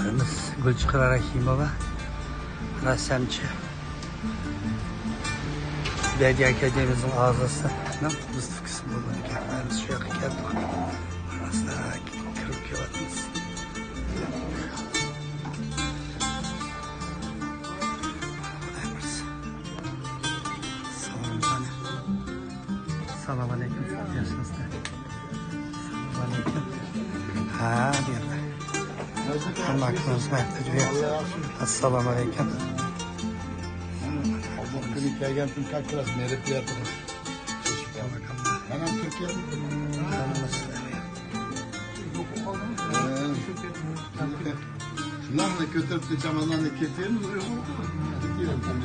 Hamkarimiz Gulchiqra Rahimova, rassomchi. Badiiy akademiyamizning a'zosining mustafa bo'lgan ekan. Biz shu yoqqa keldik. Orasida kirib kelyapmiz. Assalomu alaykum. Yaxshimisizlar? Assalomu alaykum. Ha, bu yerda. Hammakunuz maktabga. Assalomu alaykum. Bugün gelgen tüm kalkılas nereye yapalım? Hemen Türkiye. Şundan da götürüp de çamadan da keselim. Gidiyorum tam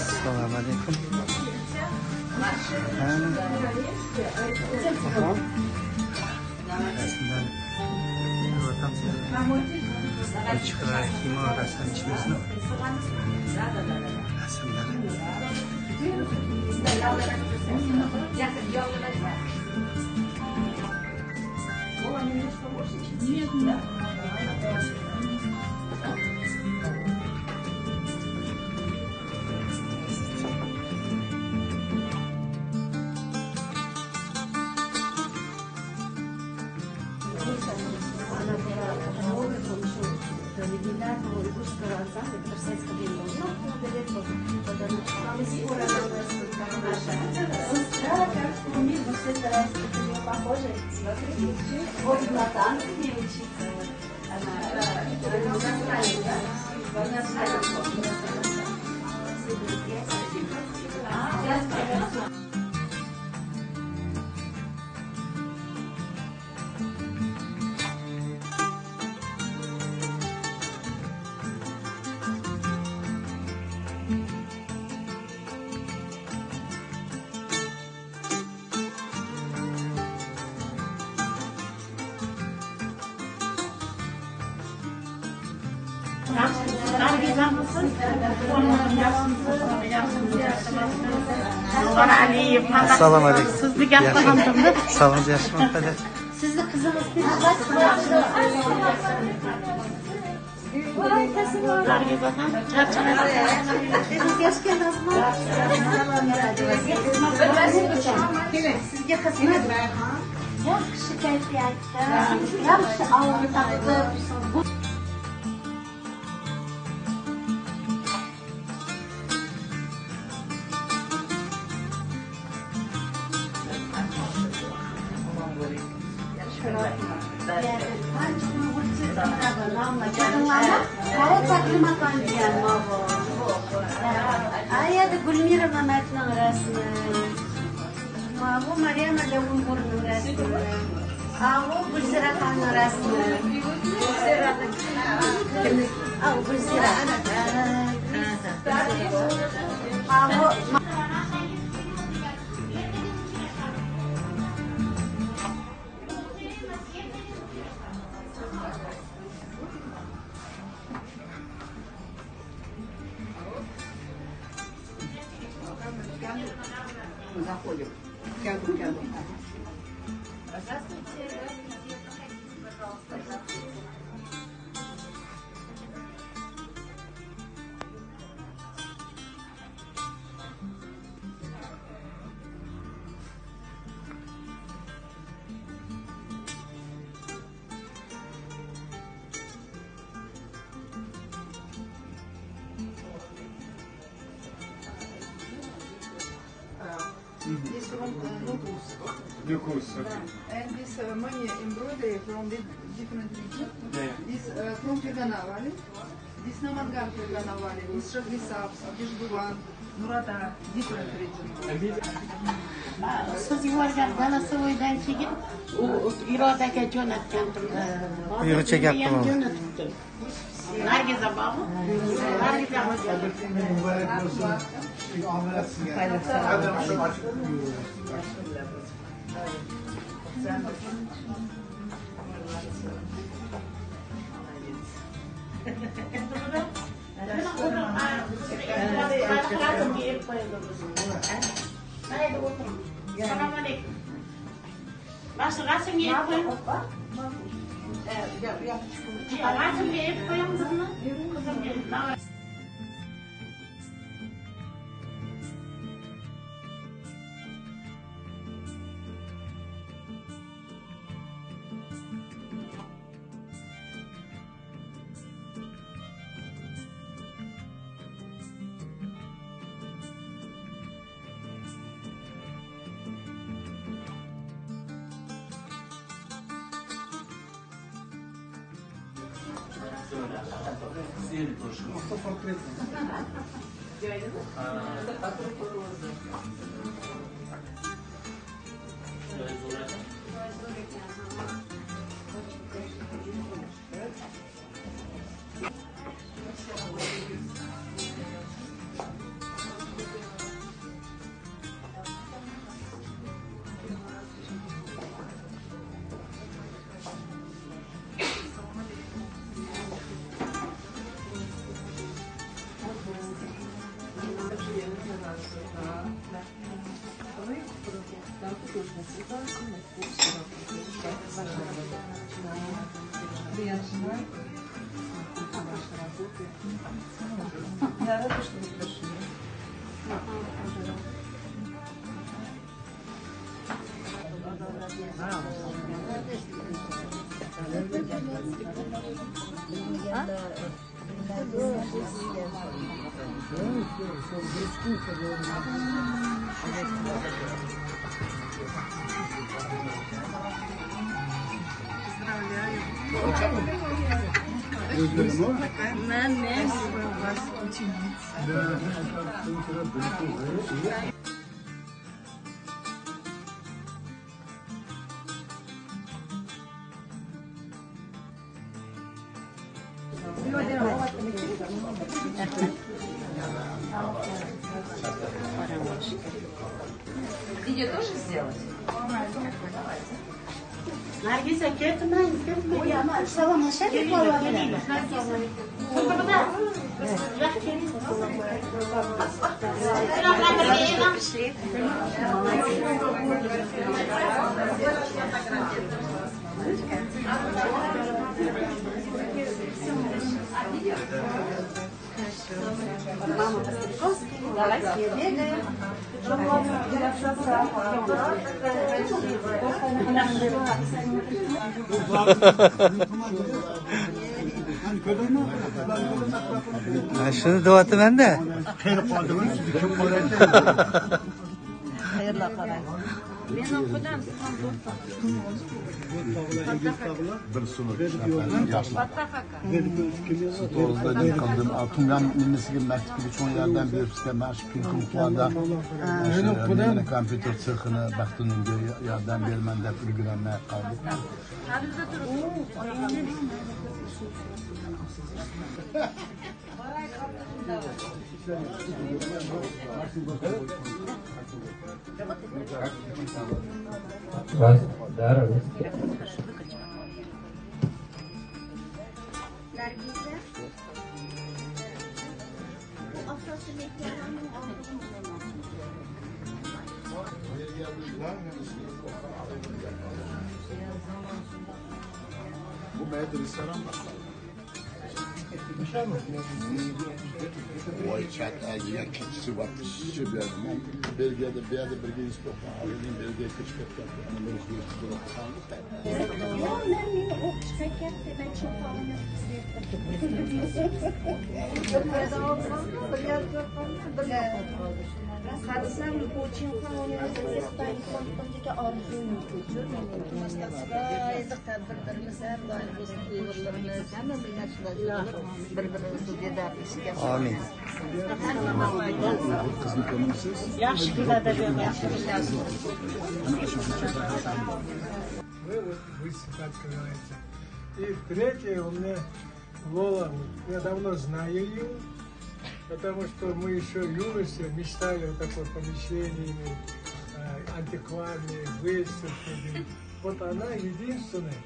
Assalomu alaykum. Gulchiqra Rahimova rassomchimizning Вот на танцы не учиться. Assalomu alaykum. Sizni gap qilamdi. Sog'ingiz yaxshimi? Hadi. Sizni qizingiz sizga xizmat yaxshi kayfiyatda, yaxshi og'ir taqdir. Ada Gulmira Mamatning rasmi. Bu Maryam Lavulning rasmi. Bu Gulzira Xonning rasmi. Gulzira. Заходим. Рядом. Здравствуйте. Пожалуйста. This one, no goose. And this money embroidery from different regions. This from Fergana Valley. This Namangan Fergana Valley. This Shahrisabz, Bishguvan, Murata, different regions. Siz yuborgan Dalasovoydan keyin u Irodaga jo'natgandim. Uyg'urcha gap qilib. Jo'natibdi. Nargiza bormi? Nargiza Mübarek olsun. Ameliyat sizga. Hadi bakalım açık. Assalamualaikum. Rasanya apa? Rasanya apa yang mana? Видео тоже сделать? Наргиза, ketmang. Salom ashalik bola bilan. Мама, давай съедем. Shuni deyapman-da. Men o'qidim. Bir sınıf yaşlı. Doğrudan yıkıldım. Tungan nimesiga maktabga cho'ng yerdan berishga mash pinkumlarda kompyuter sexini Baxtunga yordam berman deb ulgurolmay qoldik. Bu medreseler mi? Vay chat ya keçisi var. Şişe bir adam. Belgiyede bir yerde birge istiyorsan alayım belgeye keşfetken. Ama bunu kuyruğu Hadisam coaching ham universitetdan kontonga orzum ko'chirdim. Qiziq tadbirlarimiz har doim o'z uyg'urlarimiz hamma bir narsalar bir-birimizni bedavlashga. Amin. Kızını tanımsız. Yaxshi kunlarda yaxshi Вы вот высоко открываете. И третье у меня Лола, я давно знаю ее, потому что мы еще в юности мечтали о такой помещении, антикварные выставки. Вот она единственная,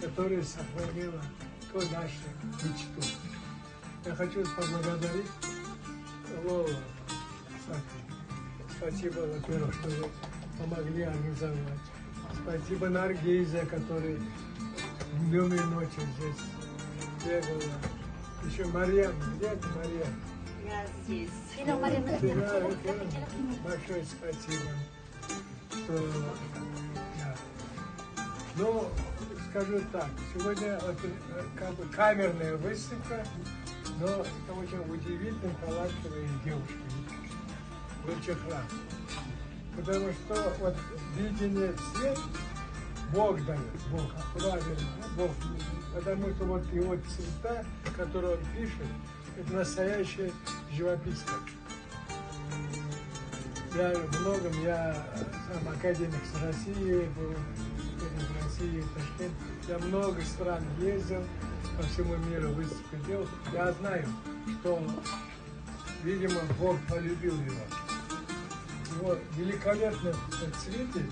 которая сохранила такую нашу мечту. Я хочу поблагодарить Лолу. Спасибо, во-первых, что вы помогли организовать. Спасибо Наргизе, который днем и ночью здесь бегала. Еще Марьям, где ты, Марьям? Я здесь. Большое спасибо, что да. Ну, скажу так, сегодня вот, как бы камерная выставка, но это очень удивительно талантливые девушки в Чехрах. Потому что вот видение свет Бог дает, Бог, правильно, Бог. Потому что вот его цвета, которые он пишет, это настоящая живописка. Я сам академик с России, был в России, в Ташкент. Я много стран ездил, по всему миру выставку делал. Я знаю, что, видимо, Бог полюбил его. Его великолепно цветы.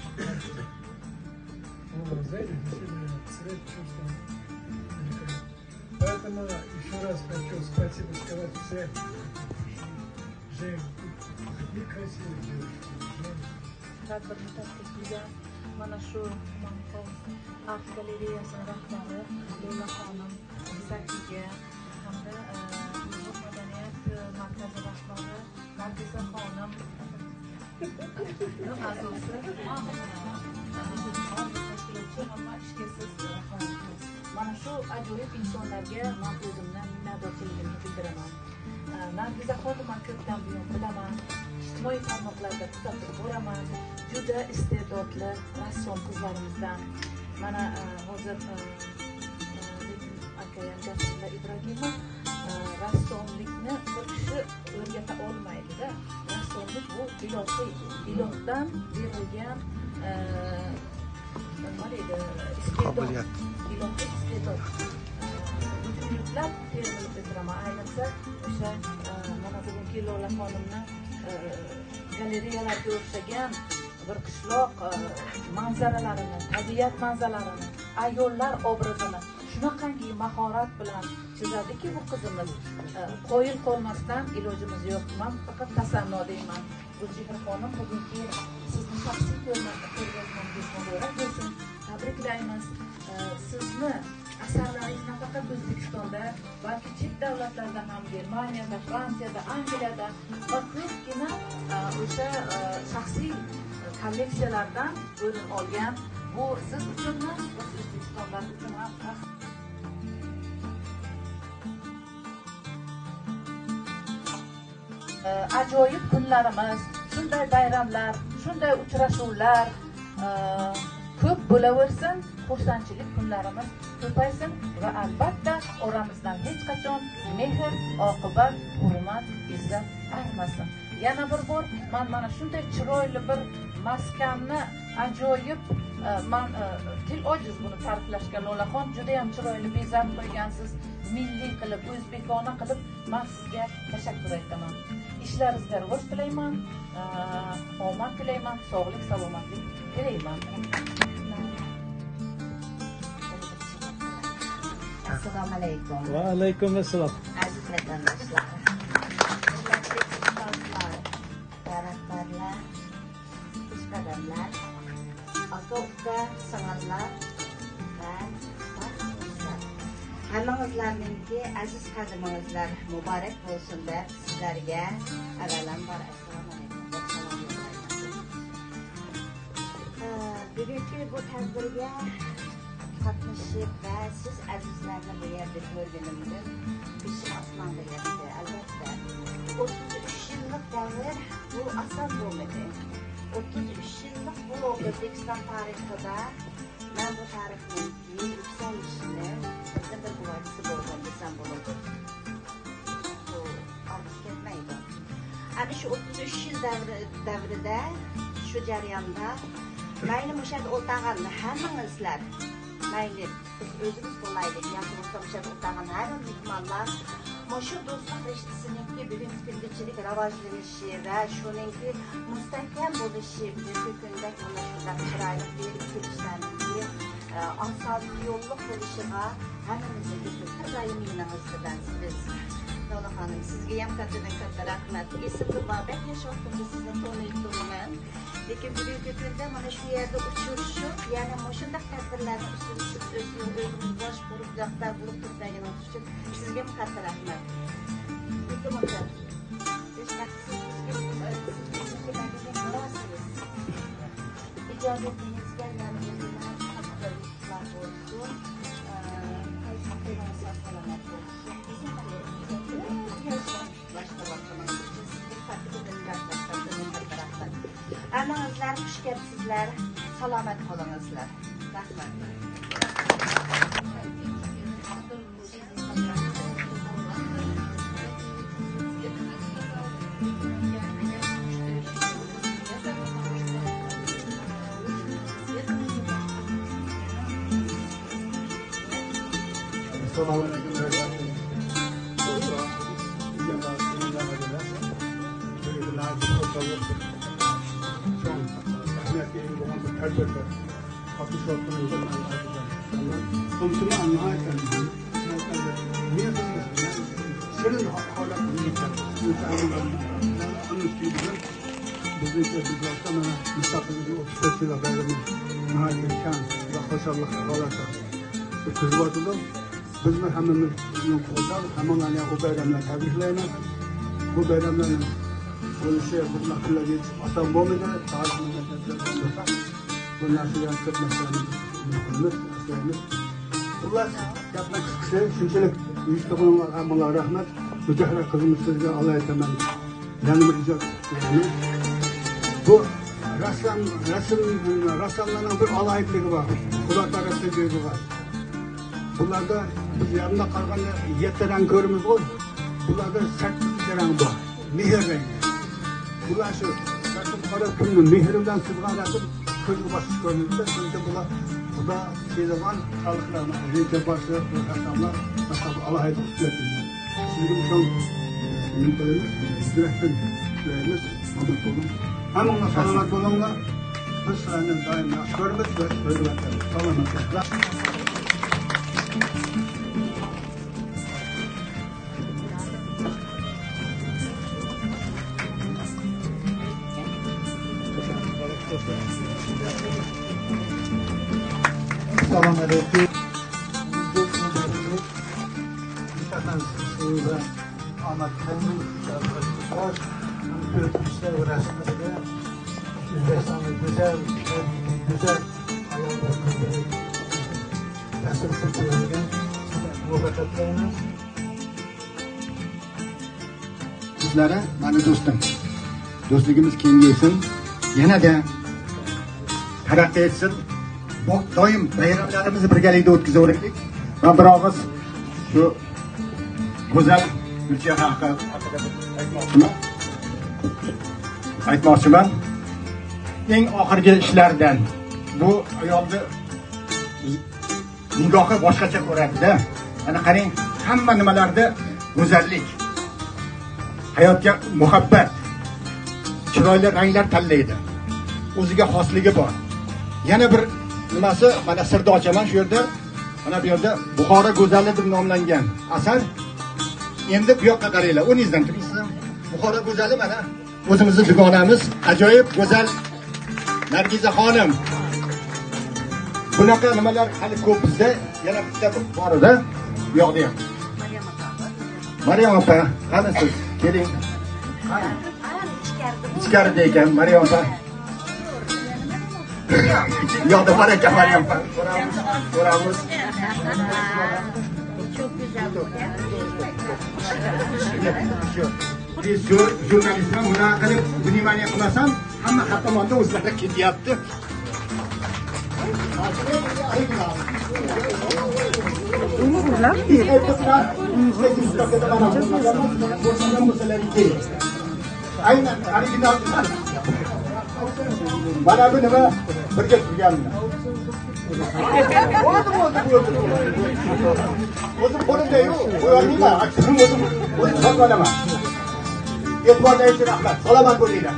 Ну, знаете, действительно, цвет чувствую великолепно. Поэтому еще раз хочу спасибо сказать всем. Жень, какие красивые девушки. Tadbirni takliflagan mana shu art galereyasining rahbari Lola xonim Zakiga hamda Uyg'ur madaniyat markazi rahbari Nargiza xonim a'zosi mana shu ajoyib insonlarga men o'zimdan minnatdorchiligimni bildiraman. Nargiza xonimni ko'pdan buyon bilaman. İctimai tarmoqlarda kuzatib boraman. Juda iste'dodli rassom qizlarimizdan. Mana hozir akayam Jasura Ibragimov rassomlikni bir kishi o'rgata olmaydi-da. Rassomlik bu ilohiy, ilohdan berilgan nima deydi, iste'dod, ilohiy iste'dod. Yuklab terilib bitiraman. Ayniqsa o'sha mana bugungi Lola xonimni galereyalarga o'xshagan bir qishloq manzaralarini, tabiat manzaralarini, ayollar obrazini shunaqangi mahorat bilan chizadiki bu qizimiz. Qoyil qolmasdan ilojimiz yo'q. Men faqat tasanno deyman. Gulchehra xonim, bugungi sizni shaxsiy ko'rgazmangiz muborak bo'lsin. Tabriklaymiz. Sizni asarlaringiz nafaqat O'zbekistonda, balki chet davlatlarda ham, Germaniyada, Fransiyada, Angliyada va ko'pgina o'sha shaxsiy kolleksiyalardan o'rin olgan. Bu siz uchun ham, O'zbekistonlar uchun ham ajoyib kunlarimiz, shunday bayramlar, shunday uchrashuvlar ko'p bo'laversin, xursandchilik kunlarimiz ko'paysin va albatta oramizdan hech qachon mehr, oqibat, hurmat, izzat aymasin. Yana bir bor men mana shunday chiroyli bir maskanni ajoyib til ojiz buni ta'riflashga. Lolaxon juda ham chiroyli bezab qo'ygansiz, milliy qilib, o'zbekona qilib. Men sizga tashakkur aytaman. İşlaringizga rivoj tilayman, omad tilayman, sog'lik, salomatlik tilayman. Assalomu alaykum. Va alaykum assalom. Aziz vatandoshlar. Tarafdorlar, ishqadamlar, aka-uka, sing'illar va barchalar. Hammangizlarningki aziz qadrimingizlar muborak bo'lsin deb sizlarga avvalambor assalomu alaykum deb salom yo'llayman. Bugungi bu tadbirga qatnashib va siz azizlarni bu yerda ko'rganimdan beshim osmonga yetdi. Albatta 33 yillik davr bu oson bo'lmadi. 33 yillik bu O'zbekiston tarixida men bu tarixning yuksalishini bir guvohisi bo'lgan desam bo'ladi. ana shu 33 yil davrida shu jarayonda mayli o'sha o'tag'an hammangizlar mayli biz o'zimiz bo'laylik yoki o'sha o'tag'an har mehmonlar shu do'stlik rishtasiniki bugungi kungachilik rivojlanishi va shuningki mustahkam bo'lishi bugungi kunda mana shunday chiroyli berib kelishlariniki oson yo'lli bo'lishiga hammamizga har doim minnatdormiz biz. Lola Hanım, sizga ham katta rahmat. Esimda Babak yashayapti, sizni taniyman. Lekin bugungi kunda mana shu yerda uchrashib, yana mana shunday tadbirlarni ustida siz o'zingiz bosh bo'lib, daftar bo'lib turganingiz uchun sizga ham katta rahmat. Iltimos, hech vaqt sizga ijobiyatingizga o'zimdan xabarlar bo'lsin. Salomat bo'lsin. Amanızlar, xush kelibsizlar, salomat qolingizlar. Rahmat. Assalomu alaykum. Bizni hammamiz qo'ldan hammalarni bu bayramlar tabriklaymiz. Bu bayramlarning bo'lishi bir maqsadga oson bo'lmaydi. Bu narsalar ko'p narsalarni qilamiz. Xullas, gapni qisqasi shunchalik uyushtirganlar hammalarga rahmat. Mujahid qizimiz sizga Alloh aytaman. Yana bir ijod qilamiz. Bu rassomlarning bir alohidligi bor. Xudo tarafdan bor. Bularda biz yanında qalganda 7 rang ko'ramiz qo'y. Bularda 8 rang bor. Mehr rangi. Bular shu qora kunni mehri bilan suzgan rasm ko'zga bosib ko'rinadi. Shunda bular Xudo sezgan xalqlarni reja boshi rassomlar masalan Alloh aytib kelgan. Sizga uchun yurakdan tilaymiz. Hamma salomat bo'linglar. Biz sizlarni doim yaxshi ko'ramiz va hurmatlaymiz. Salomat. Assalamu alaikum. Ahmet Kemil, hoş. İşte uğraşmada Özbekistan'ın güzel resim seçilirken muvaffakiyetleriniz. Sizlere, bana dostum, dostluğumuz kengaysin, yana da taraqqiy etsin. Doim bayramlarimizni birgalikda o'tkazaveraylik. Va bir og'iz shu go'zal Gulchehra haqida aytmoqchiman. Eng oxirgi ishlardan bu ayolni nigohi boshqacha ko'radi-da. Mana qarang, hamma nimalarda go'zallik, hayotga muhabbat, chiroyli ranglar tanlaydi. O'ziga xosligi bor. Yana bir nimasi, mana sirni ochaman shu yerda. Mana bu yerda Buxoro go'zali deb nomlangan asar. Endi bu yoqqa qaranglar, o'ngizdan turibsizlar. Buxoro go'zali mana o'zimizning dugonamiz, ajoyib go'zal Nargiza xonim. Bunaqa nimalar hali ko'p bizda, yana bitta bor edi. Bu yoqda ham. Maryam opa, qani siz? Keling. Ichkarida ekan Maryam opa. Yo'qda bor ekan Maryam opa. Ko'ramiz. Çok güzel bo'lgan. Biz jurnalistlar buni qilib, vнимание qilmasam, hamma har tomonda o'zlari ketyapti. aynan original. Mana bu nima? Birga turganmi? O'zim qo'limda-yu, qo'yolmayman. Aksim o'zim sotib olaman. E'tibordagiz uchun rahmat. Salomat bo'linglar.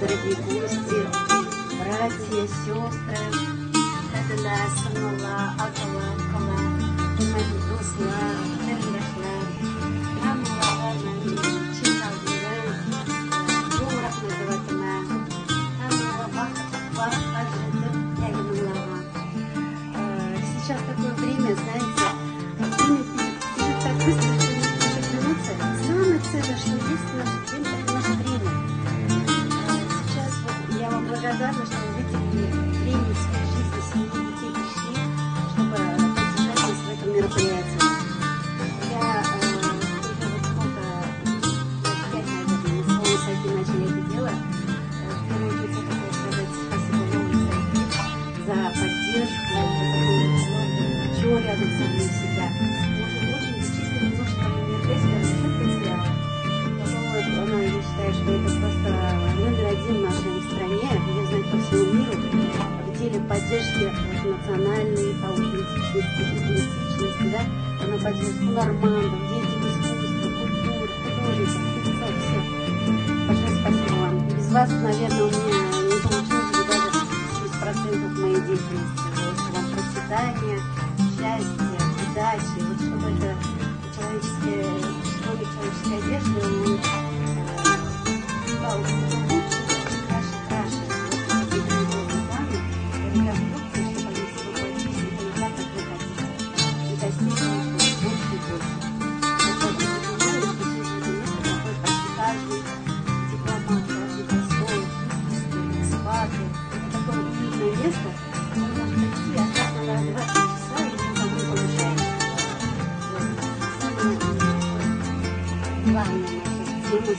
Дорогие гости, братья, сестры, Кадыла, Санула, Акала, Кала, Умаду, Дусла, Термирашла, Рамула, Вармани, Чиналдира, Думрах, Называтама, Амула, Вахат, Аджитам, Ягнулава. Сейчас такое время, знаете, идет так быстро, что не может вернуться. Самое ценное, что есть в наше время, это наше время. Я вам благодарна, что вы выделили время из своей жизни, семьи, детей пришли, чтобы поддержать нас в этом мероприятии. Я уже вот сколько, 5, наверное, мы с вами Сайфи начали это дело. В первую очередь я хотела сказать спасибо вам, Сайфи, за поддержку, за такое плечо рядом со мной всегда. Может, очень бесчисленное множество мероприятий рассыпаться. Она, я считаю, что это просто номер один в нашей стране, я знаю, по всему миру, в деле поддержки национальной аутентичности, да, она поддерживает нормандов, деятелей искусства, культуры, художников, певцов, всех. Большое спасибо вам. Без вас, наверное, у меня не получилось бы даже 10% моей деятельности. Вам процветания, счастья, удачи, вот чтобы это человеческое, человеческая одежда,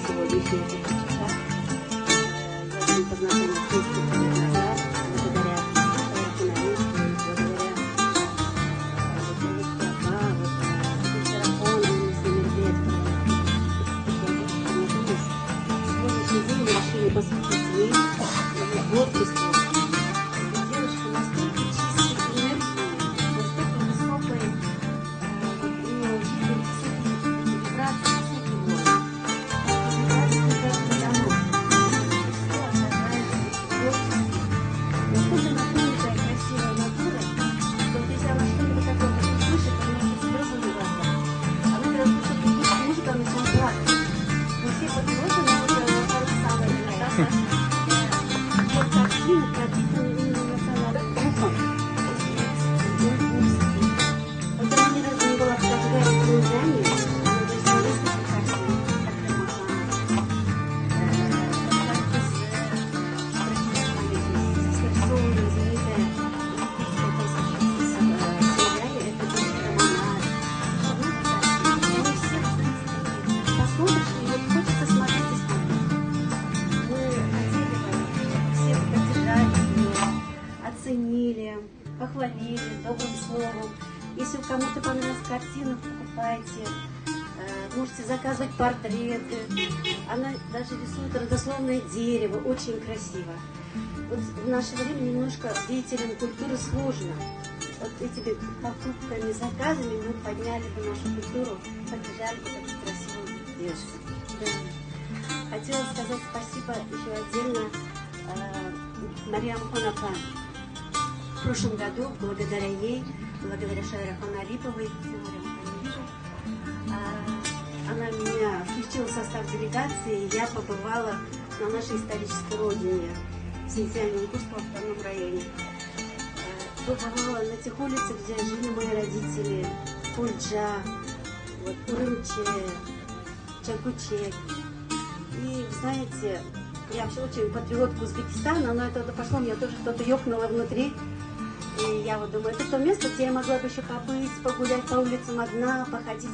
сегодняшняя встреча. Я буду познакомиться с несколько лет назад, благодаря журналистам, благодаря марафону, с мероприятием. Сегодняшний день мы решили посвятить ей творчеству. Девушка настолько чистой энергии, настолько высокой, у нее очень высокие вибрации, высокий уровень. Похвалили добрым словом. Если кому-то понравилась картина, покупайте. Можете заказывать портреты. Она даже рисует родословное дерево. Очень красиво. Вот в наше время немножко деятелям культуры сложно. Вот этими покупками, заказами мы подняли бы нашу культуру, поддержали бы такие красивые девушки. Да. Хотела сказать спасибо еще отдельно Мариам Хонапан. В прошлом году, благодаря ей, благодаря Шайрахан Алиповой, она меня включила в состав делегации, и я побывала на нашей исторической родине, в Синьцзяне-Уйгурском автономном районе. Побывала на тех улицах, где жили мои родители, Пульджа, вот, Урымче, Чагучек. И, знаете, я вообще очень патриотка Узбекистана, но это пошло, мне тоже что-то ёкнуло внутри. И я вот думаю, это то место, где я могла бы еще побыть, погулять по улицам одна, походить.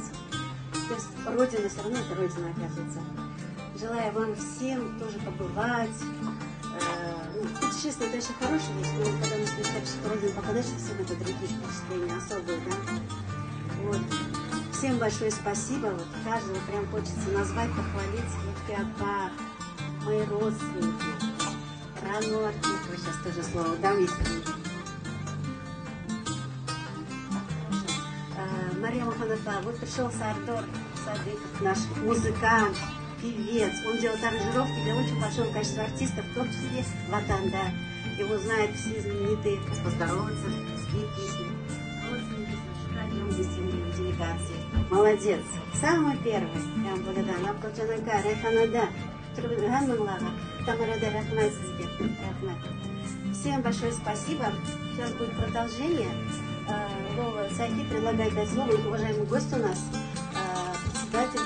То есть родина, все равно это родина, оказывается. Желаю вам всем тоже побывать. Путешествие — это очень хорошая вещь, но когда начинаешь так, что родину попадаешь, то всегда это другие впечатления особые, да? Вот. Всем большое спасибо. Вот каждого прям хочется назвать, похвалить. Вот Феопар, мои родственники, Ранорки, вы сейчас тоже слово дам, если Мария Мухаммадова, вот пришел Сардор Садыков, наш музыкант, певец. Он делает аранжировки для очень большого количества артистов, в том числе Ватанда. Его знают все знаменитые, поздороваться, спит песни. Родственники, шикарные здесь делегации. Молодец. Самый первый. Я вам благодарна. Абдулджанака, Райханада, Турбанманлага, Тамарада Рахмай Сизге. Всем большое спасибо. Сейчас будет продолжение. Лола Сайфи предлагает дать слово уважаемый гость у нас, председатель,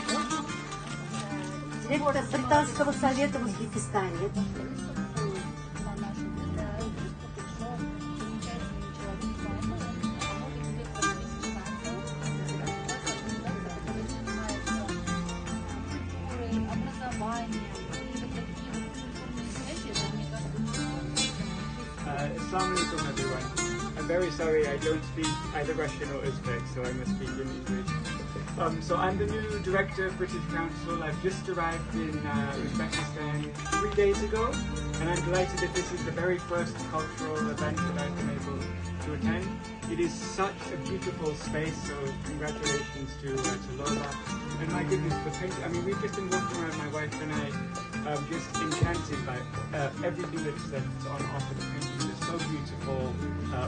директор британского совета в Узбекистане. Assalamu alaikum everyone. I'm very sorry I don't speak either Russian or Uzbek, so I must speak in English. So I'm the new director of British Council. I've just arrived in Uzbekistan 3 days ago, and I'm delighted that this is the very first cultural event that I've been able to attend. It is such a beautiful space, so congratulations to Lola. And my goodness, the paint, I mean, we've just been walking around, my wife and I, just enchanted by everything that's on offer. The paintings are so beautiful,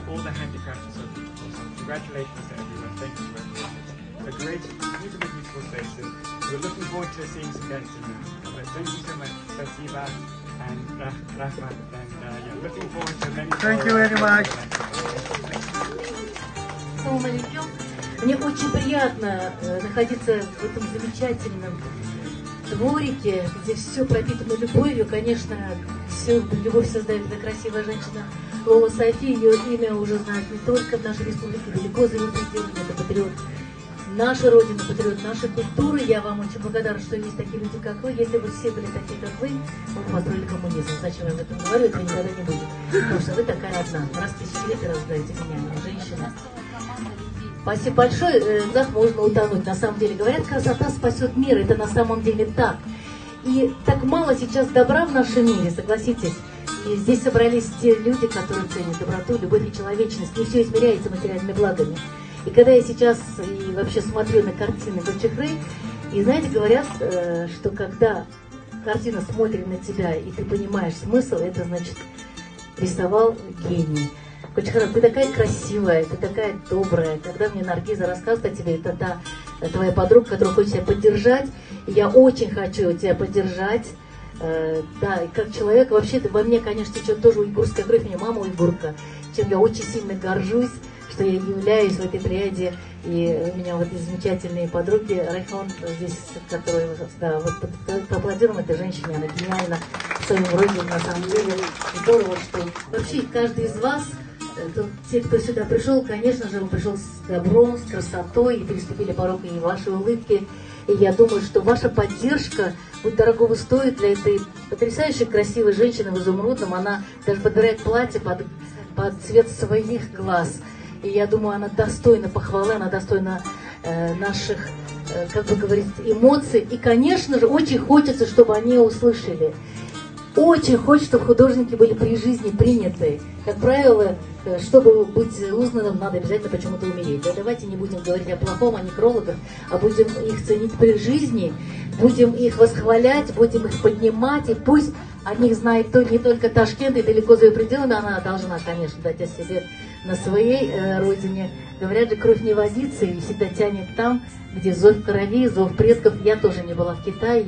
all the handicrafts are so beautiful. So congratulations to everyone. Thank you very much. It's a great, beautiful, beautiful space, and we're looking forward to seeing some dancing now. But thank you so much, Spasiba and Rahmat, and yeah, looking forward to many. Thank you very much. Мне очень приятно находиться в этом замечательном дворике, где все пропитано любовью. Конечно, всю любовь создает эта красивая женщина Лола Сайфи. Ее имя уже знают не только в нашей республике, далеко за его пределами. Это патриот нашей Родины, патриот нашей культуры. Я вам очень благодарна, что есть такие люди, как вы. Если бы все были такие, как вы, мы бы построили коммунизм. Зачем я об этом говорю? Этого никогда не будет. Потому что вы такая одна. Раз в тысячелетие рождаете меня, женщина. Спасибо большое. Так можно утонуть. На самом деле, говорят, красота спасет мир. Это на самом деле так. И так мало сейчас добра в нашем мире, согласитесь. И здесь собрались те люди, которые ценят доброту, любовь и человечность. Не все измеряется материальными благами. И когда я сейчас и вообще смотрю на картины Гульчахры, и знаете, говорят, что когда картина смотрит на тебя, и ты понимаешь смысл, это значит, рисовал гений. Гульчахра, ты такая красивая, ты такая добрая. Когда мне Наргиза рассказывает о тебе, это та твоя подруга, которая хочет тебя поддержать. И я очень хочу тебя поддержать. Да, и как человек, вообще во мне, конечно, течет тоже уйгурская кровь, у меня мама уйгурка, чем я очень сильно горжусь, что я являюсь в этой триаде. И у меня вот эти замечательные подруги, Райхон здесь, которые, да, вот поаплодируем этой женщине, она гениальна в своем роде, на самом деле. Здорово, что вообще каждый из вас, те, кто сюда пришел, конечно же, он пришел с добром, с красотой, и переступили порог и ваши улыбки. И я думаю, что ваша поддержка будет дорогого стоить для этой потрясающей красивой женщины в изумрудном. Она даже подбирает платье под цвет своих глаз. И я думаю, она достойна похвалы, она достойна наших, как бы говорить, эмоций. И, конечно же, очень хочется, чтобы они услышали. Очень хочется, чтобы художники были при жизни приняты. Как правило, чтобы быть узнанным, надо обязательно почему-то умереть. Да, давайте не будем говорить о плохом, о некрологах, а будем их ценить при жизни, будем их восхвалять, будем их поднимать, и пусть о них знает не только Ташкент, и далеко за ее пределами она должна, конечно, дать о себе на своей родине. Говорят же, кровь не водится, и всегда тянет там, где зов крови, зов предков. Я тоже не была в Китае,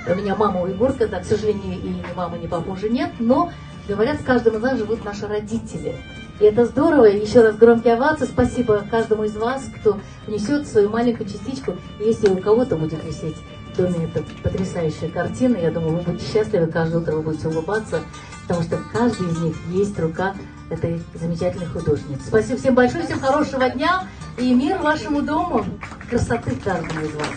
у меня мама уйгурка, да, к сожалению, и ни мамы, ни папы уже нет, но, говорят, с каждым из нас живут наши родители. И это здорово. Еще раз громкие овации. Спасибо каждому из вас, кто внесет свою маленькую частичку. И если у кого-то будет висеть в доме эта потрясающая картина, я думаю, вы будете счастливы, каждое утро вы будете улыбаться. потому что каждый из них есть рука этой замечательной художницы. Спасибо всем большое, всем хорошего дня и мир вашему дому, красоты каждому из вас.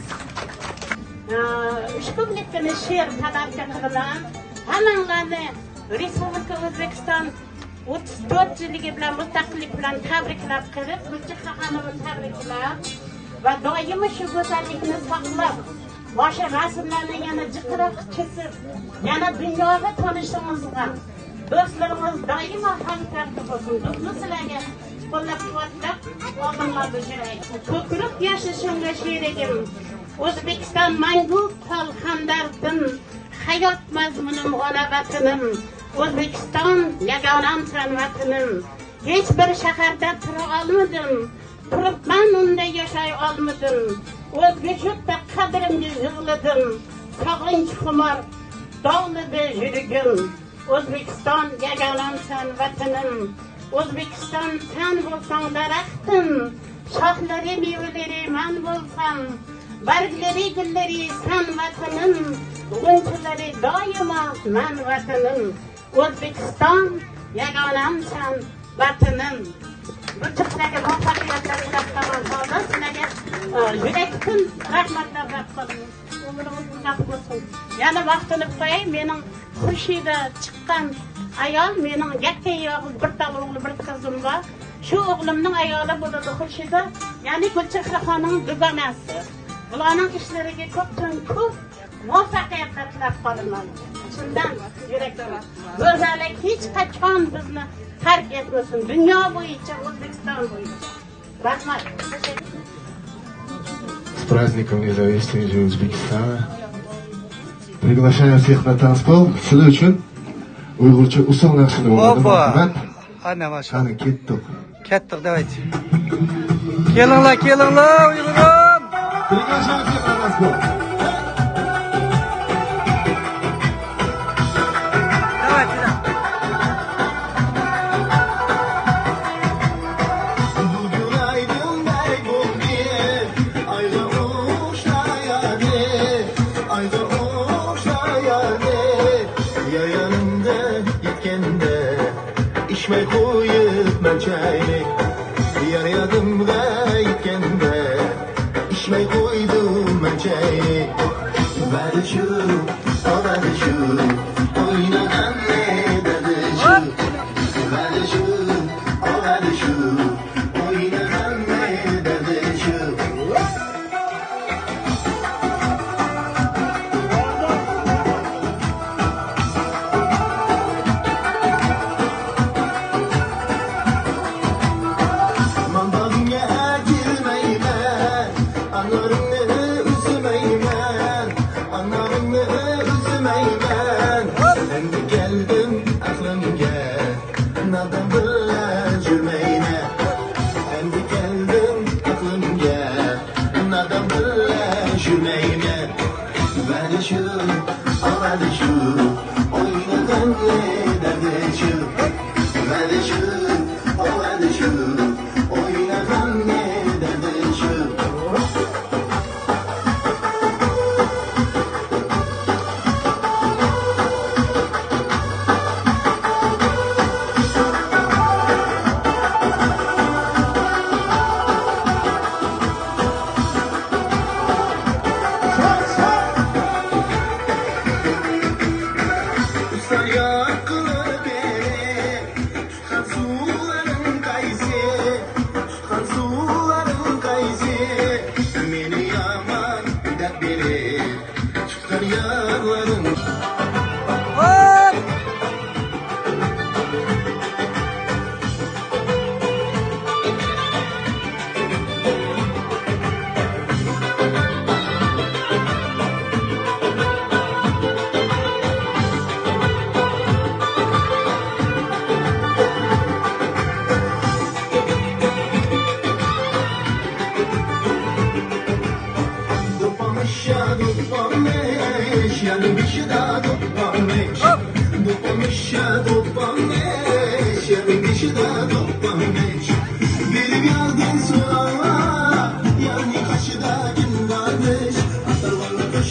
Ushbu millatni she'r taqdim qilaman. Hammalarni Respublika O'zbekiston 34 yilligi bilan mustaqillik bilan tabriklab qilib, Gulchehra xonimni tabriklab va doimo shu go'zallikni saqlab, o'sha rasmlarni yana jiqroq kesib, yana dunyoga tanishimizga do'stlarimiz doimo hamkorda bo'lsin. Do'stlar sizlarga qo'llab-quvvatlab oldinlarda juray. Ko'krak yashashimga sherigim. O'zbekiston mangu qol hamdardim, hayot mazmunim ona vatanim. O'zbekiston yagonamsan vatanim. Hech bir shaharda tura olmadim, turibman unda yashay olmadim. O'zbekistonda qadrimga yig'ladim, sog'inch xumor dog'lidi yuragim. O'zbekiston yagonamsan vatanim. O'zbekiston tan bo'lsang daraxtim, shoxlari mevalari man bo'lsam, barglari gullari san vatanim, g'unchalari doimo man vatanim. O'zbekiston yagonamsan vatanim. Bu chiqlarga muvaffaqiyatlar tilaman. Hozir sizlarga yurakdan rahmatlar qilaman. Umringiz uzoq bo'lsin. Yana vaqtini qo'yay, mening Xurshida chiqqan ayol, mening yakka yog'im bir tavr o'g'li, bir qizim bor. Shu o'g'limning ayoli bo'ladi Xurshida, ya'ni Gulchehra xonim dugonasi. Ularning ishlariga ko'p muvaffaqiyatlar tilab qolaman. Shundan yurakdan. Go'zallik hech qachon bizni tark etmasin. Dunyo bo'yicha, O'zbekiston bo'yicha. Rahmat. С праздником независимости Узбекистана. Приглашаем всех на танцпол. Sizlar uchun Uyg'urcha usul naqshini o'rnadim. Marhamat. Ana masha. Qani ketdik. Ketdik, давайте. Kelinglar, Uyg'urim. Приглашаем всех на танцпол. İçme koyup ben çaynik Yar yadımda itkende İçme koydum ben çaynik Verdi şu, o verdi şu Oynadan ne derdi şu Verdi şu, o verdi şu Oynadan ne derdi şu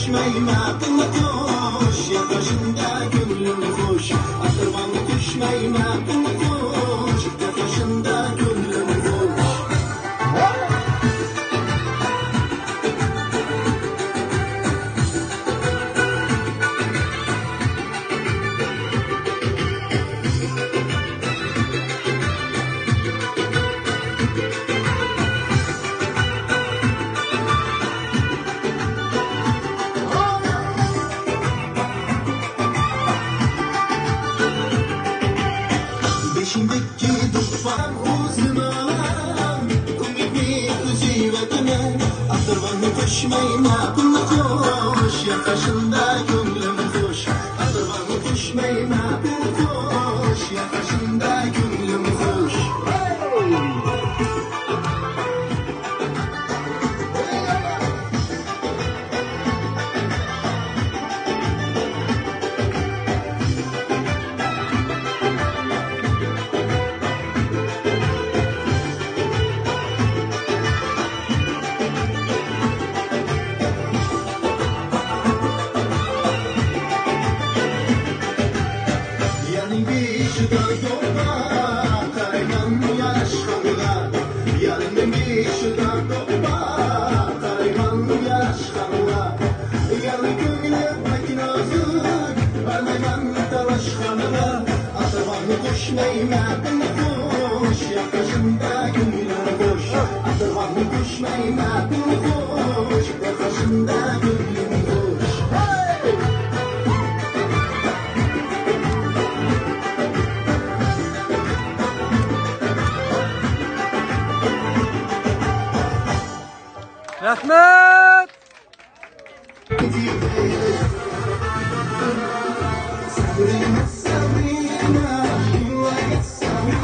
Düşmeyim aklına koş, yaklaşında gönlüm hoş. Atırmanı yüreğime Atırvanı düşmeyme bunu koş Yaklaşında gönlüm hoş Atırvanı düşmeyme bunu koş Yaklaşında gönlüm hoş Yani bir şıda doğma Karayman yaşkanla Yani bir şıda doğma Karayman yaşkanla Yani gönlüm pek nazır Varmayan dalaşkanla Atırvanı düşmeyme bunu koş Yaklaşında gönlüm koş Atırvanı düşmeyme bunu koş Yaklaşında gönlüm koş Rahmet! Sabrina, Sabrina, Sabrina, Sabrina,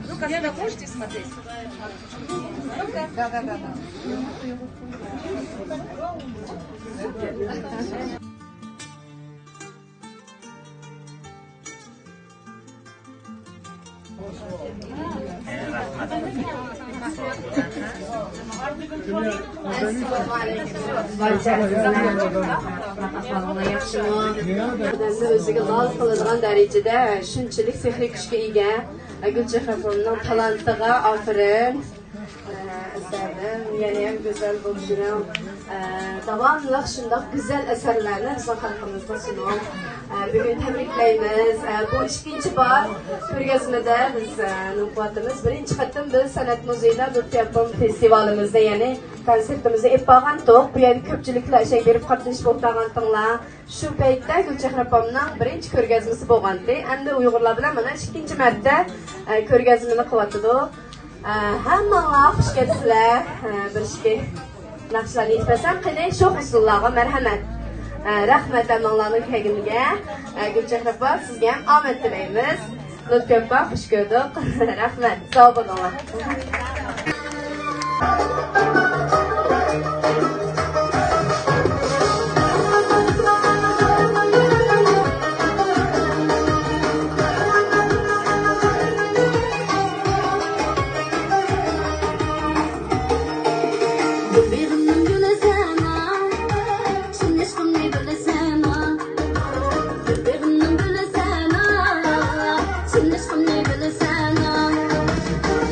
Ну-ка, я можете смотреть? Ну-ка. Да. O'ziga lol qiladigan darajada shunchalik sehrli kuchga ega Gulchehraning talantiga ofirin. Eserim yana ham go'zal bo'lishini davomli shundoq go'zal asarlarni bizning xalqimizga sunib bugun tabriklaymiz. Bu ikkinchi bor ko'rgazmada biz nutqimiz birinchi qatim biz san'at muzeyida Nutqim festivalimizda ya'ni konsertimizda epag'an to'q bu yerda ko'pchiliklar shay berib qatnashib o'tganlar shu paytda Gulchehrapomning birinchi ko'rgazmasi bo'lgandi. Endi Uyg'urlar bilan mana ikkinchi marta ko'rgazmani qilyotdi. Hammaga xush kelibsizlar. Bir ishga naqshlarni aytmasam, qanday shu usullarga marhamat. Rahmat amonlarning kelganiga Gulchehrapom sizga ham omad tilaymiz. Nutqim xush ko'rdik. Rahmat. Sog' bo'linglar.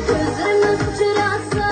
Gözlerimiz uçurasa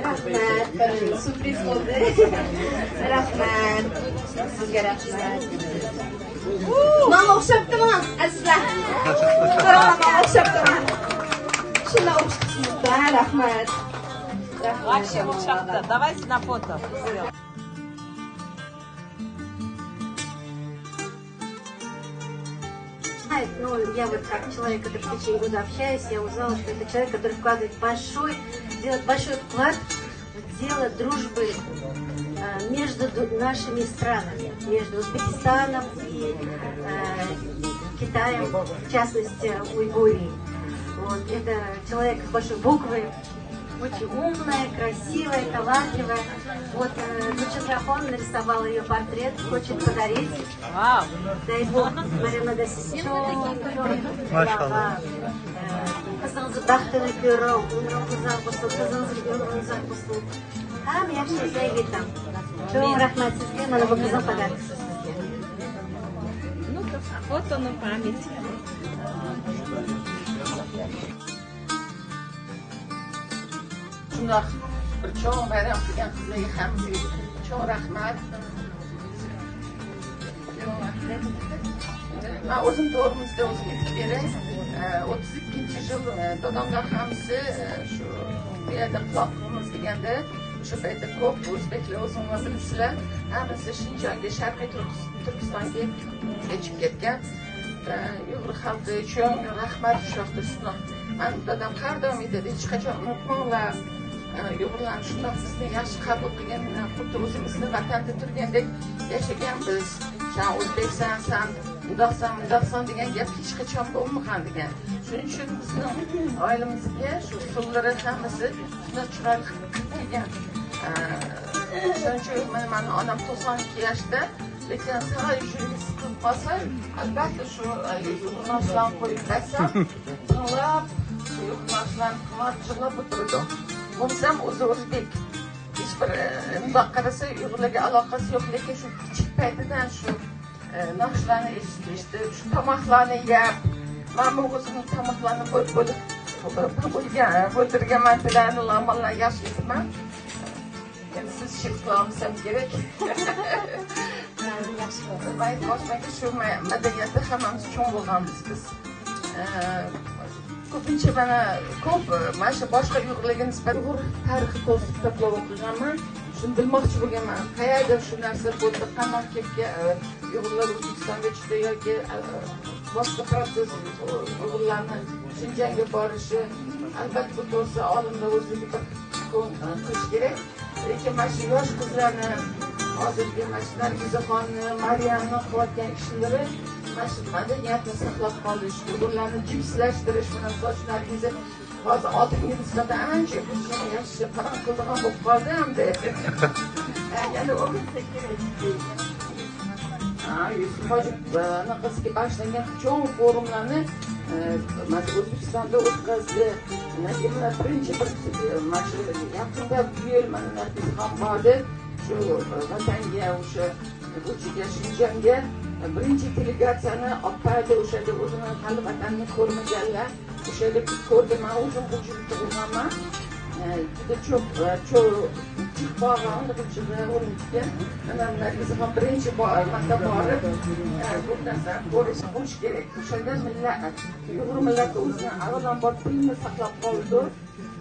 Rahmat, sürpriz oldu. Rahmat, sizga rahmat. Mama o'xshabdimi? Asla. Mama o'xshabdimi? Shunday o'xshabdi. Rahmat. Вообще o'xshabdi. Давайте на фото. Ну, я вот как человек, который в течение года общаюсь, я узнала, что это человек, который вкладывает делает большой вклад в дело дружбы между нашими странами, между Узбекистаном и Китаем, в частности, Уйгурией. Вот, это человек с большой буквы, очень умная, красивая, талантливая. Вот Гульчахрахон нарисовала ее портрет, хочет подарить. Вау! Дай Бог, Марина Досичева. Машалла. Kızınızı baxtını görüp, umrun güzel olsun, kızınızın ömrü güzel olsun. Hem yaxshi sevgilim. Çok rahmet sizga, mana bu kızın подаркасы sizga. Ну, фото на память. Shundoq bir cho'ng bayram qilgan qizlarga ham cho'ng rahmat. Men o'zim to'g'rimizda o'zim aytib beray. 32-yil dadamlar hammasi shu bu yerda quloqimiz deganda o'sha paytda ko'p o'zbeklar o'zinglar bilsizlar, hammasi Shinjonga, Sharqiy Turkistonga ko'chib ketgan. Uyg'ur xalqi uchun rahmat shu yoqda shundoq. Men dadam har doim aytadi, hech qachon unutmanglar. Uyg'urlar shundoq bizni yaxshi qabul qilgan, xuddi o'zimizni vatanda turgandek yashaganmiz. Sen o'zbeksan, sen bundoqsan degan gap hech qachon bo'lmagan degan. Shuning uchun bizning oilamizga shu usullari hammasi shunday chiroyli qilgan. Shuning uchun meni onam 92 yoshda, lekin sara yurishimiz siqilib qolsa, albatta shu uyg'urlarni qo'yib tashlab, tinglab, shu uyg'urlarni quvvatlab o'tirdi. Bo'lsam o'zi o'zbek. Hech bir bundoq qarasa uyg'urlarga aloqasi yo'q, lekin shu kichik paytidan shu naqshlarni eshitdi, shu tomoqlarni yeb, mana o'zimning tomoqlarni bo'ldirgan mantilarni lamallar yashayman. Endi siz shifrolsam kerak. Yaxshi bo'ldi. Men boshqa shu madaniyatda hammamiz cho'ng bo'lganmiz biz. Ko'pincha mana ko'p mana shu boshqa uyg'urlarga nisbatan uyg'ur tarixi to'g'risida kitoblar o'qiganman. Shuni bilmoqchi bo'lganman. Qayerda shu narsa bo'ldi, qanday ketga uyg'urlar O'zbekistonga chiqdi yoki boshqa protsess uyg'urlarni Shinjonga borishi, albatta bu to'g'risida olimlar o'zligi bir qilish kerak. Lekin mana shu yosh qizlarni hozirgi mana shu Nargizaxonni, Maryamni qilayotgan ishlari mana shu madaniyatni saqlab qolish, uyg'urlarni jipslashtirish bilan sochlariga hozir oldingi nisbatan ancha yaxshi qaror qiladigan bo'lib qoldi hamda. Yana o'qitsa kerak. Yusuf Hojibni qiziga bag'ishlangan cho'ng forumlarni mana O'zbekistonda o'tkazdi. Mana birinchi mana shu yaqinda bu yil mana Nargizaxon bordi. Shu vatanga o'sha Uchiga, Shinjonga birinchi delegatsiyani olib bordi. O'shada o'zini hali vatanni ko'rmaganlar. O'shada ko'rdi, men o'zim bu yerda bo'lganman. juda chiqib borgan qilishida urinishgan mana bizni ham birinchi marta borib bu narsa bo'lish kerak o'shanda millat uyg'ur millati o'zini avvalambor tilini saqlab qoldi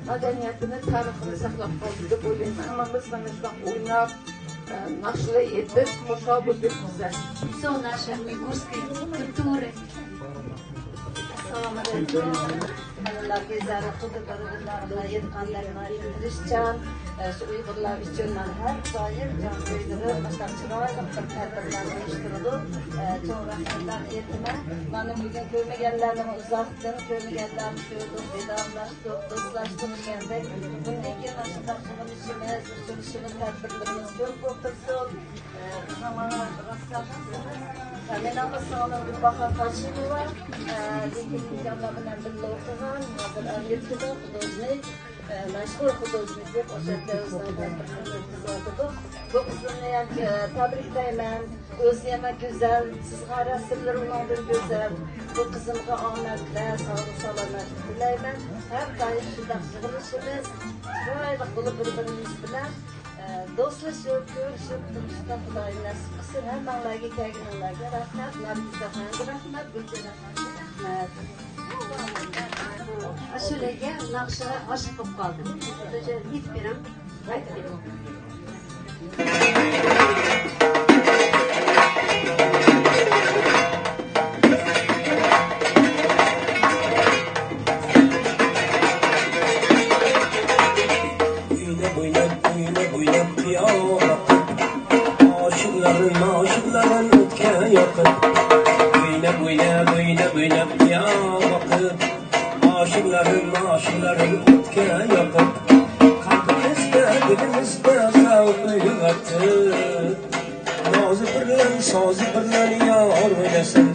madaniyatini tarixini saqlab qoldi deb o'ylayman hammamiz mana shunaqa o'ynab naqshlar etib qo'shoq bo'ldik biza Все наши уйгурской культуры. Assalomu alaykum. Ularga zarar qildi bir-birlariga yetganlarga tirishchan shu Uyg'urlar uchun man har doim jon qo'ydirib boshqa chiroyli bir tadbirlarni uyushtirdi. Cho'ng rahmatlar aytaman. Mana bugun ko'rmaganlarni uzoqdan ko'rmaganlarni ko'rdik, vedamlashdik, do'stlashtirgandek. Bundan keyin mana shunday qilishimiz, uchrashishimiz, tadbirlarimiz ko'p bo'lib tursin. Hamma rassomlar men aslında bir bakar kaçıyım var. Lekin yanlar bilan birga o'qigan, hozir Amerikada hududnik, mashhur hududnik deb o'sha o'zlaridan bu qizni ham tabriklayman. O'zi ham go'zal, sizga rasmlar undan go'zal. Bu qizimga omadlar, sog'lik salomatlik tilayman. Har doim shunday qilishimiz, chiroyli bo'lib bir-birimiz bilan do'stlashib, ko'rishib, turishdan Xudoy nasib qilsin. Hammalarga kelganlarga rahmat, Nargizaxonga rahmat, Gulchehraxonga rahmat. Ashulaga naqshiga oshiq bo'lib qoldim. O'sha it beram, aytib beraman. Aşıkların ötken yakın Büyüne ya bakıp Aşıkların ötken yakın Kalbimizde dilimizde zavkıyı attı Nazı birlen sazı birlen yar oynasın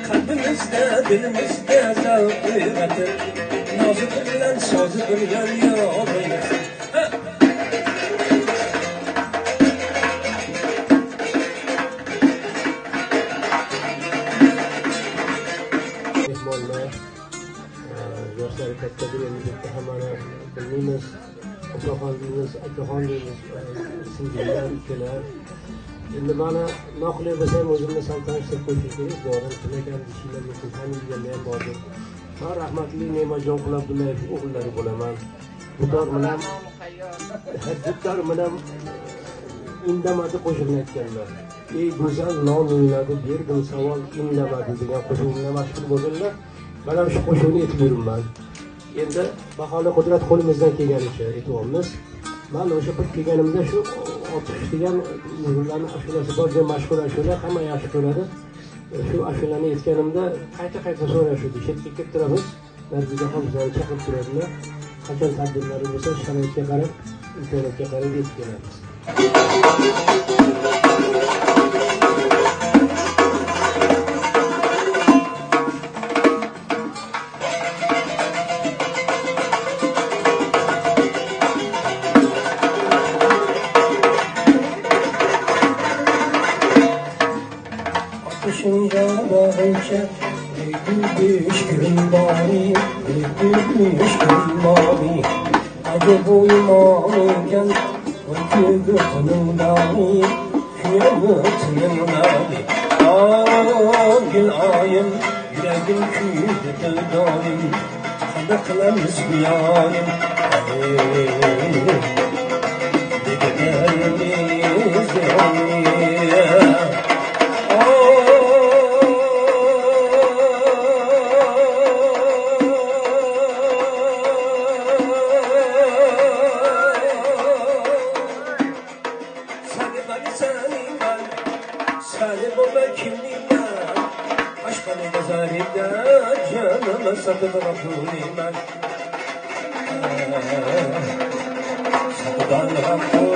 Kalbimizde dilimizde zavkıyı attı Nazı birlen sazı birlen yar oynasın Yoshlar kattadir endi bitta hammani bilmaymiz, opaxon deymiz, akaxon deymiz, singillar, ukalar. Endi mana noqulay bo'lsa ham o'zimni sal tanishtirib qo'yish kerak, borim kim ekan deyishinglar mumkin, taniganda ham bordim. Men rahmatli Ne'matjon Qulabdullayev o'g'illari bo'laman. Dutor bilan indamadi qo'shiqni aytganlar. Ey go'zal non o'ynadi, berdim savol indamadi degan qo'shiqni mashhur bo'lganlar. Mana shu qo'shiqni aytib yuribman. Endi baholi qudrat qo'limizdan kelganicha aytyapmiz. Men o'sha bir kelganimda shu otish degan uyg'urlarning ashulasi bor, degan mashhur ashula, hamma yaxshi ko'radi. Shu ashulani aytganimda qayta so'rashdi. Chetga kelib turamiz. Nargiza ham bizlarni chaqirib turadilar. Qachon tadbirlari bo'lsa, sharoitga qarab, imkoniyatga qarab yetib kelamiz. Ateşince bağınca Gülmüş gün bari Gülmüş gün bari Acı boyumanken Ötüdü kanımdani Kıyametinin nari Gül ayım Yüreğim küydü dalim Kadıklarımız biyalim Dedelerimiz yanıyor Satıp Rabbim ben Satıdan Rabbim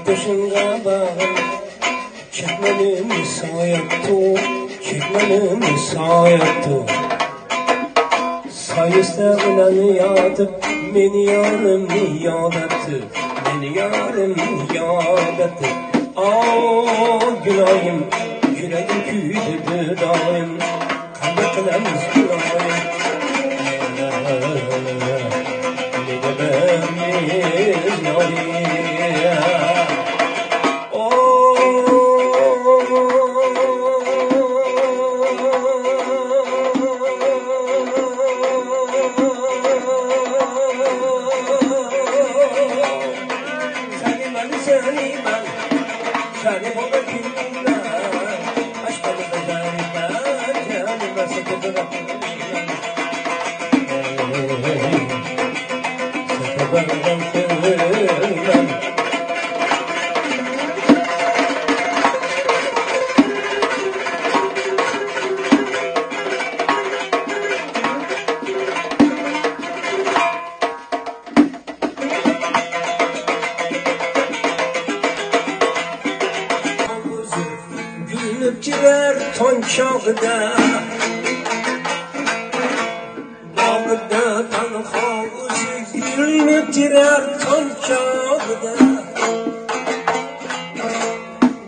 ateşinga bağım çekmenim sayıttı çekmenim sayıttı sayısta bilen yatıp beni yarım yadattı beni yarım yadattı günahım yüreğim küydü daim kaybetmemiz günahım ne de benimiz yarim Girer tonçağda Bağda tanha uzun gülünüp girer tonçağda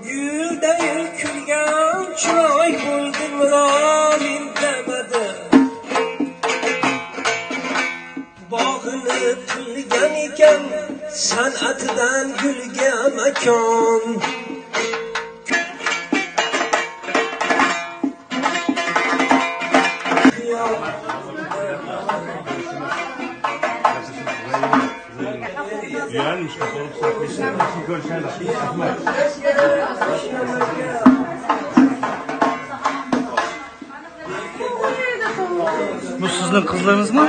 Gül değil külgen çıray buldum lalim demedi Bağını tülgen iken sanatından gülge mekan Gelmiş kapalıp sakmışlar. Görüşene de. Bu sizin kızlarınız mı?